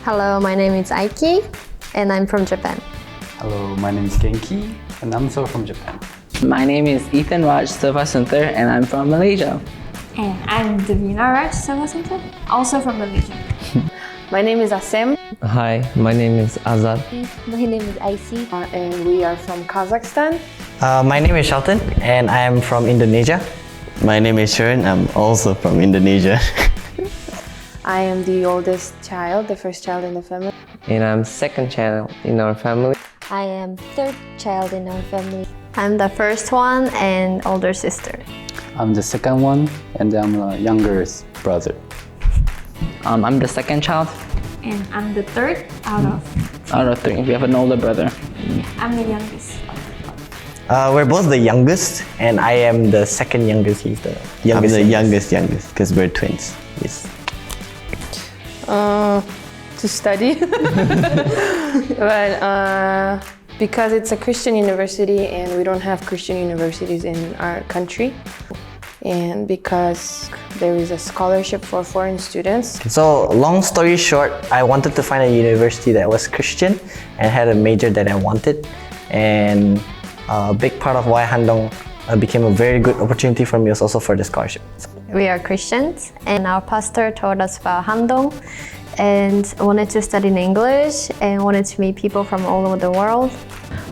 Hello, my name is Aiki and I'm from Japan. Hello, my name is Genki and I'm also from Japan. My name is Ethan Raj Silvasanthar and I'm from Malaysia. And I'm Davina Raj Silvasanthar, also from Malaysia. My name is Asem. Hi, my name is Azad. My name is Aisy. And we are from Kazakhstan. My name is Shelton and I am from Indonesia. My name is Sharon. I'm also from Indonesia. I am the oldest child, the first child in the family. And I'm second child in our family. I am third child in our family. I'm the first one and older sister. I'm the second one and I'm the youngest brother. I'm the second child And I'm the third out of 3. We have an older brother. I'm the youngest. We're both the youngest and I am the second youngest. He's the I'm youngest. the youngest because we're twins. Yes. To study. But because it's a Christian university and we don't have Christian universities in our country, and because there is a scholarship for foreign students. So long story short, I wanted to find a university that was Christian and had a major that I wanted. And a big part of why Handong became a very good opportunity for me was also for the scholarship. We are Christians and our pastor told us about Handong and wanted to study in English and wanted to meet people from all over the world.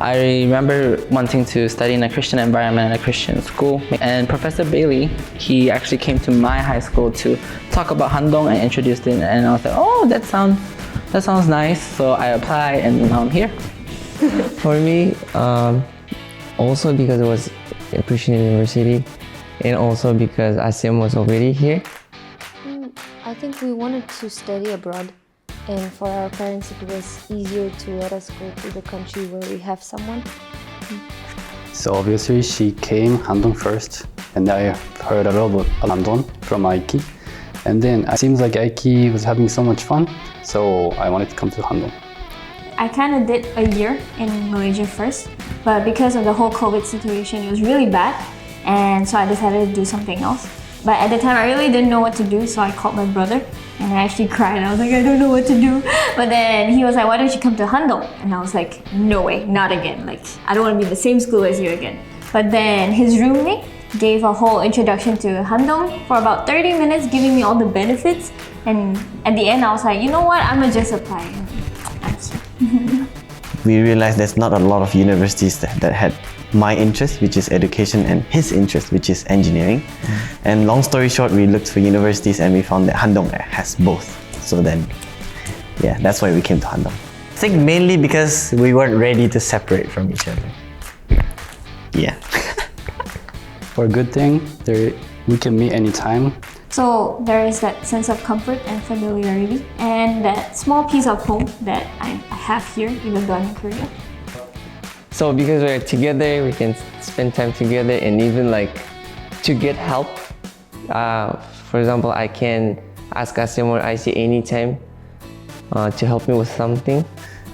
I remember wanting to study in a Christian environment in a Christian school. And Professor Bailey, he actually came to my high school to talk about Handong and introduced it. And I was like, oh, that sounds nice. So I applied and now I'm here. For me, also because it was a Christian university and also because Asim was already here. I think we wanted to study abroad, and for our parents it was easier to let us go to the country where we have someone. So obviously she came Handong first and I heard a lot about Handong from Aiki. And then it seems like Aiki was having so much fun, so I wanted to come to Handong. I kind of did a year in Malaysia first, but because of the whole COVID situation, it was really bad. And so I decided to do something else. But at the time, I really didn't know what to do, so I called my brother and I actually cried. I was like, I don't know what to do. But then he was like, why don't you come to Handong? And I was like, no way, not again. Like, I don't want to be in the same school as you again. But then his roommate gave a whole introduction to Handong for about 30 minutes, giving me all the benefits. And at the end, I was like, you know what, I'm gonna just apply. We realized there's not a lot of universities that had my interest, which is education, and his interest, which is engineering. And long story short, we looked for universities and we found that Handong has both. So then, yeah, that's why we came to Handong. I think mainly because we weren't ready to separate from each other. Yeah. For a good thing, we can meet anytime. So there is that sense of comfort and familiarity and that small piece of home that I have here, even though I'm in Korea. So because we're together, we can spend time together and even like to get help. For example, I can ask Asim or Icy anytime to help me with something.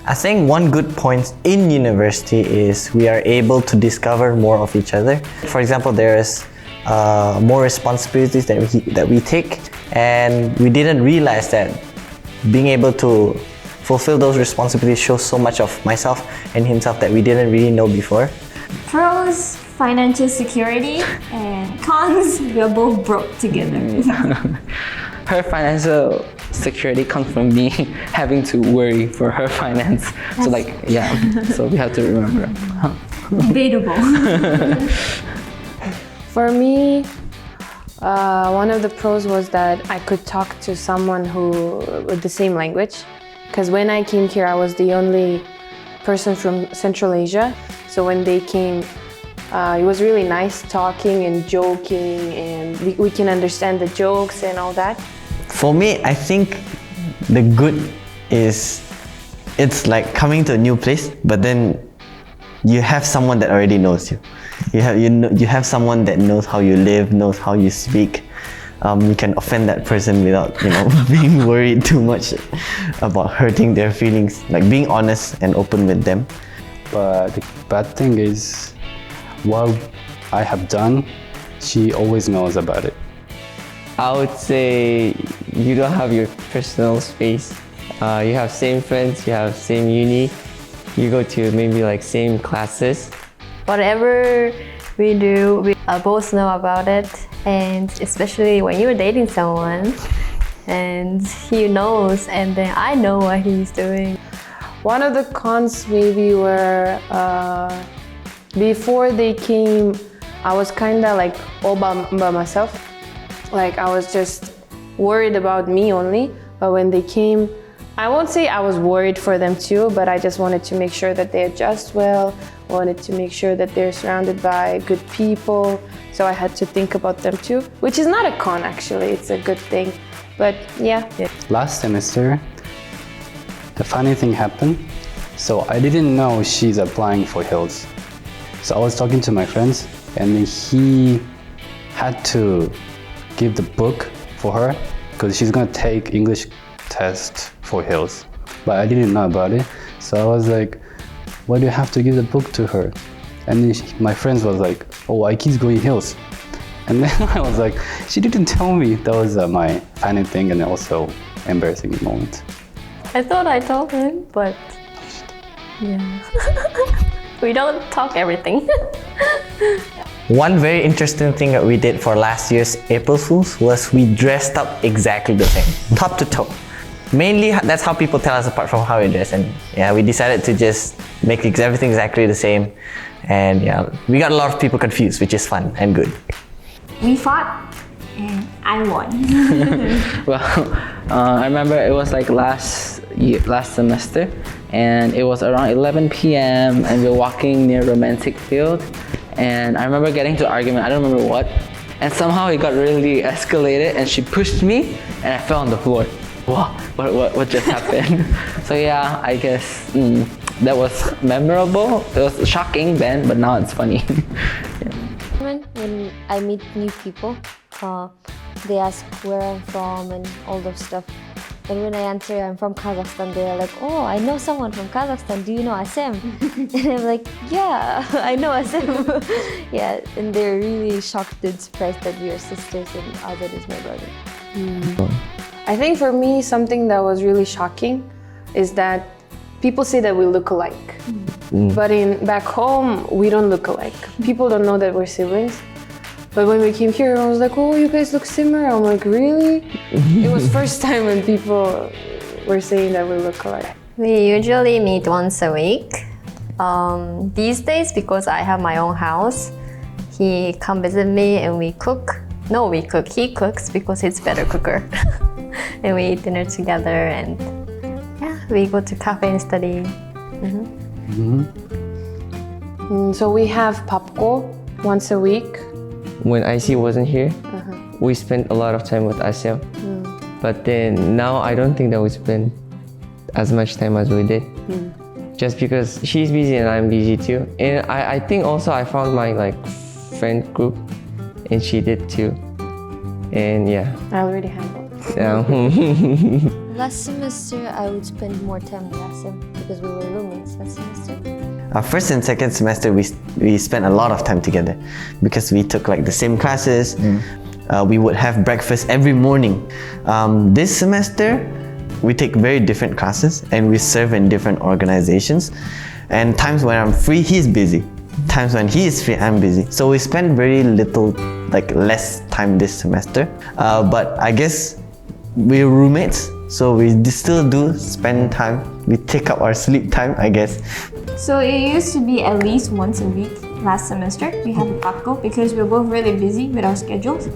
I think one good point in university is we are able to discover more of each other. For example, there's more responsibilities that we take, and we didn't realize that being able to fulfill those responsibilities shows so much of myself and himself that we didn't really know before. Pros, financial security, and cons, we are both broke together. Her financial security comes from me having to worry for her finance. So like, yeah, so we have to remember. Debatable. For me, one of the pros was that I could talk to someone with the same language. Because when I came here, I was the only person from Central Asia. So when they came, it was really nice talking and joking, and we can understand the jokes and all that. For me, I think the good is it's like coming to a new place, but then you have someone that already knows you. You have someone that knows how you live, knows how you speak. You can offend that person without being worried too much about hurting their feelings. Like being honest and open with them. But the bad thing is, what I have done, she always knows about it. I would say you don't have your personal space You have same friends, you have same uni, you go to maybe like same classes. Whatever we do, we both know about it, and especially when you're dating someone and he knows and then I know what he's doing. One of the cons maybe were before they came, I was kind of like all by myself. Like I was just worried about me only. But when they came, I won't say I was worried for them too, but I just wanted to make sure that they adjust well, wanted to make sure that they're surrounded by good people. So I had to think about them too, which is not a con actually, it's a good thing. But yeah. Last semester, the funny thing happened. So I didn't know she's applying for Hills. So I was talking to my friends and he had to give the book for her because she's gonna take English test for Hills. But I didn't know about it. So I was like, why do you have to give the book to her? And then my friends was like, oh, Aiki's going Hills. And then I was like, she didn't tell me. That was my funny thing and also embarrassing moment. I thought I told him, but yeah. We don't talk everything. One very interesting thing that we did for last year's April Fools was we dressed up exactly the same, top to toe. Mainly, that's how people tell us apart from how we dress. And yeah, we decided to just make everything exactly the same. And yeah, we got a lot of people confused, which is fun and good. We fought and I won. Well, I remember it was like last semester, and it was around 11 p.m. and we were walking near Romantic Field, and I remember getting into an argument, I don't remember what, and somehow it got really escalated and she pushed me and I fell on the floor. Wow, what just happened? So yeah, I guess that was memorable. It was shocking then, but now it's funny. Yeah. When I meet new people, they ask where I'm from and all those stuff. And when I answer I'm from Kazakhstan, they're like, oh, I know someone from Kazakhstan. Do you know Asem? And I'm like, yeah, I know Asem. Yeah, and they're really shocked and surprised that we are sisters and Azad is my brother. I think for me, something that was really shocking is that people say that we look alike. But back home, we don't look alike. People don't know that we're siblings. But when we came here, I was like, oh, you guys look similar. I'm like, really? It was first time when people were saying that we look alike. We usually meet once a week. These days, because I have my own house, he come visit me and we cook. No, we cook. He cooks because he's better cooker. And we eat dinner together and yeah, we go to cafe and study. So we have papko once a week. When IC wasn't here, we spent a lot of time with Asya. But then now I don't think that we spend as much time as we did. Just because she's busy and I'm busy too. And I think also I found my friend group and she did too. And yeah. I already have one. Last semester, I would spend more time with Asem because we were roommates last semester. First and second semester, we spent a lot of time together because we took the same classes. We would have breakfast every morning. This semester, we take very different classes and we serve in different organizations. And times when I'm free, he's busy. Times when he is free, I'm busy. So we spend very little, less time this semester. But I guess we're roommates, so we still do spend time. We take up our sleep time, I guess. So it used to be at least once a week last semester. We have a pakko because we're both really busy with our schedules.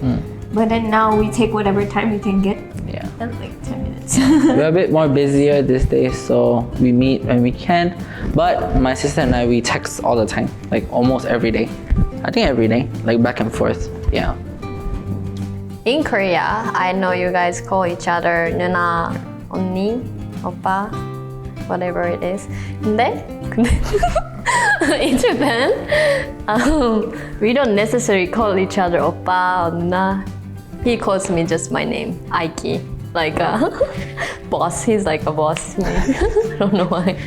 But then now we take whatever time we can get. Yeah. That's 10 minutes. We're a bit more busier these days, so we meet when we can. But my sister and I, we text all the time, almost every day. I think every day, back and forth. Yeah. In Korea, I know you guys call each other 누나, 언니, 오빠, whatever it is. 근데 in Japan, we don't necessarily call each other 오빠 or 누나. He calls me just my name, Aiki, like a boss. He's like a boss to me. I don't know why.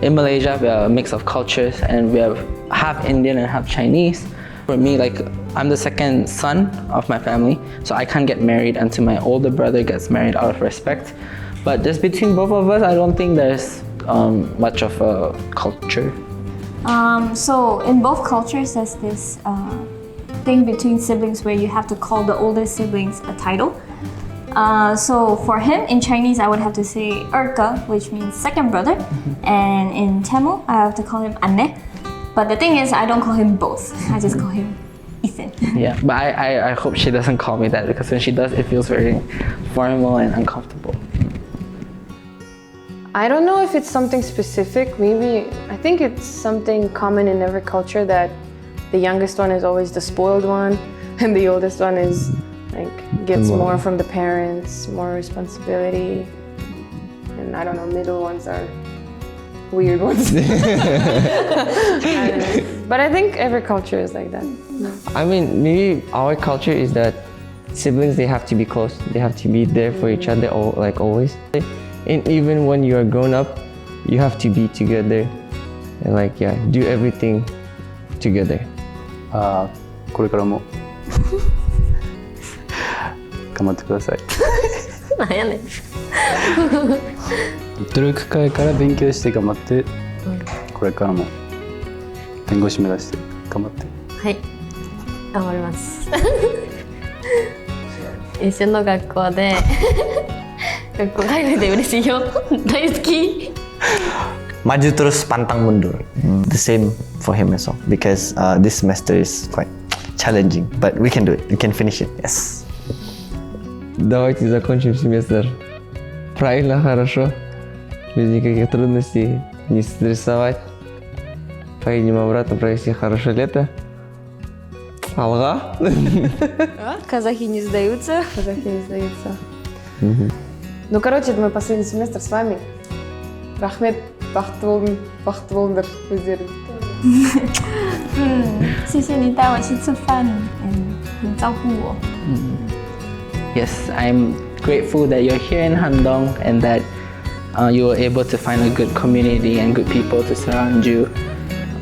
In Malaysia, we are a mix of cultures and we are half Indian and half Chinese. For me, I'm the second son of my family, so I can't get married until my older brother gets married out of respect. But just between both of us, I don't think there's much of a culture. So in both cultures, there's this thing between siblings where you have to call the older siblings a title. So for him, in Chinese, I would have to say erka, which means second brother. And in Tamil, I have to call him anne. But the thing is, I don't call him both. I just call him Ethan. Yeah, but I hope she doesn't call me that, because when she does, it feels very formal and uncomfortable. I don't know if it's something specific. Maybe, I think it's something common in every culture that the youngest one is always the spoiled one and the oldest one is gets more from the parents, more responsibility. And I don't know, middle ones are weird ones. I don't know. But I think every culture is like that. I mean, maybe our culture is that siblings, they have to be close. They have to be there for each other, like always. And even when you are grown up, you have to be together and do everything together. これからも頑張ってください。なんやねん。努力会から勉強して頑張って、これからも弁護士目指して頑張って。はい、頑張ります。一緒の学校で学校海外で嬉しいよ。大好き。Maju terus pantang mundur. The same for him as well, because this semester is quite challenging, but we can do it. We can finish it. Yes. Давайте закончим семестр правильно, хорошо, без никаких трудностей, не стрессовать. Поедем обратно, провести хорошее лето. Алга. Казахи не сдаются. Казахи не сдаются. Ну, короче, это мой последний семестр с вами. Рахмет, бақытты болыңдар өздерің. 谢谢你带我去吃饭，你照顾我。 Yes, I'm grateful that you're here in Handong and that you were able to find a good community and good people to surround you.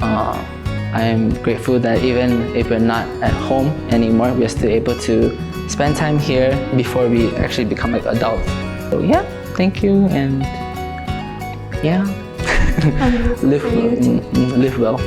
I'm grateful that even if we're not at home anymore, we're still able to spend time here before we actually become like adults. So yeah, thank you, and yeah, live well.